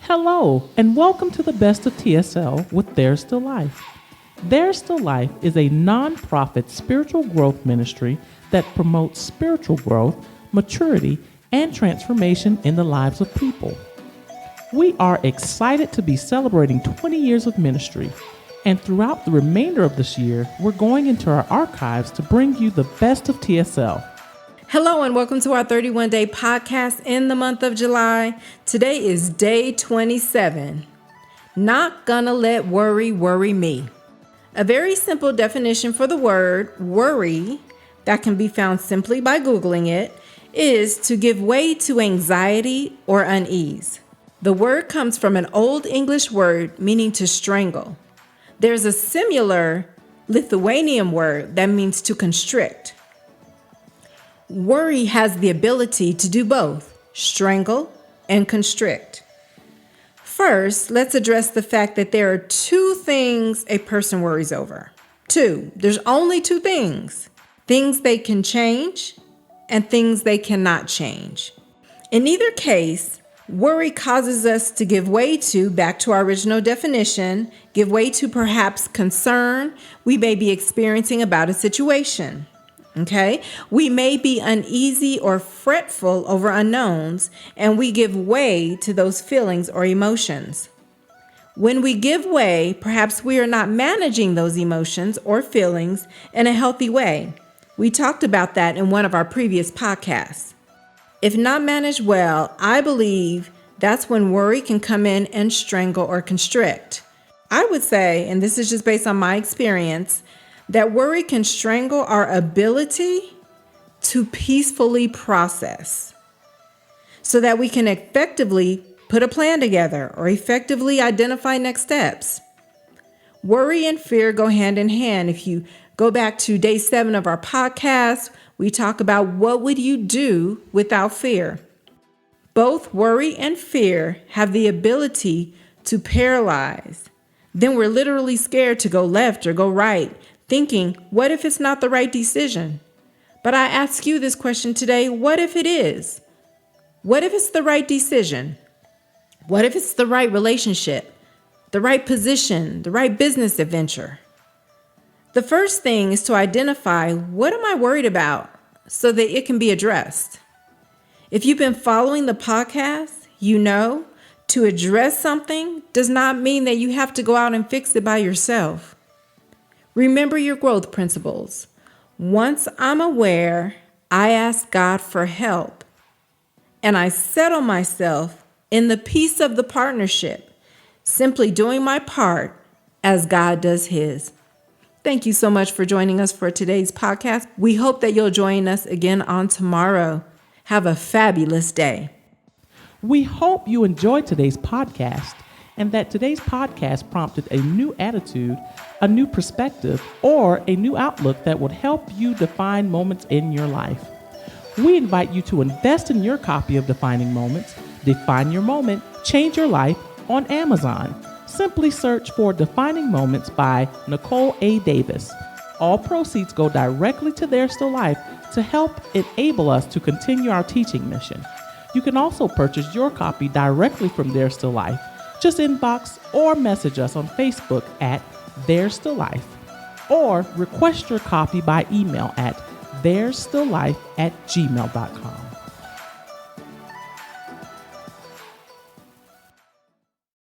Hello, and welcome to the Best of TSL with There's Still Life. There's Still Life is a nonprofit spiritual growth ministry that promotes spiritual growth, maturity, and transformation in the lives of people. We are excited to be celebrating 20 years of ministry, and throughout the remainder of this year, we're going into our archives to bring you the best of TSL. Hello and welcome to our 31-day podcast in the month of July. Today is day 27. Not gonna let worry me. A very simple definition for the word worry that can be found simply by Googling it is to give way to anxiety or unease. The word comes from an Old English word meaning to strangle. There's a similar Lithuanian word that means to constrict. Worry has the ability to do both, strangle and constrict. First, let's address the fact that there are two things a person worries over. There's only two things. Things they can change and things they cannot change. In either case, worry causes us to give way to, back to our original definition, give way to perhaps concern we may be experiencing about a situation. Okay, we may be uneasy or fretful over unknowns, and we give way to those feelings or emotions. When we give way, perhaps we are not managing those emotions or feelings in a healthy way. We talked about that in one of our previous podcasts. If not managed well, I believe that's when worry can come in and strangle or constrict. I would say, and this is just based on my experience, that worry can strangle our ability to peacefully process so that we can effectively put a plan together or effectively identify next steps. Worry and fear go hand in hand. If you go back to day 7 of our podcast, we talk about what would you do without fear. Both worry and fear have the ability to paralyze. Then we're literally scared to go left or go right, thinking, what if it's not the right decision? But I ask you this question today, what if it is? What if it's the right decision? What if it's the right relationship, the right position, the right business adventure? The first thing is to identify, what am I worried about so that it can be addressed? If you've been following the podcast, you know to address something does not mean that you have to go out and fix it by yourself. Remember your growth principles. Once I'm aware, I ask God for help, and I settle myself in the peace of the partnership, simply doing my part as God does His. Thank you so much for joining us for today's podcast. We hope that you'll join us again on tomorrow. Have a fabulous day. We hope you enjoyed today's podcast and that today's podcast prompted a new attitude, a new perspective, or a new outlook that would help you define moments in your life. We invite you to invest in your copy of Defining Moments, Define Your Moment, Change Your Life on Amazon. Simply search for Defining Moments by Nicole A. Davis. All proceeds go directly to There's Still Life to help enable us to continue our teaching mission. You can also purchase your copy directly from There's Still Life. Just inbox or message us on Facebook at There's Still Life, or request your copy by email at there'sstilllife@gmail.com.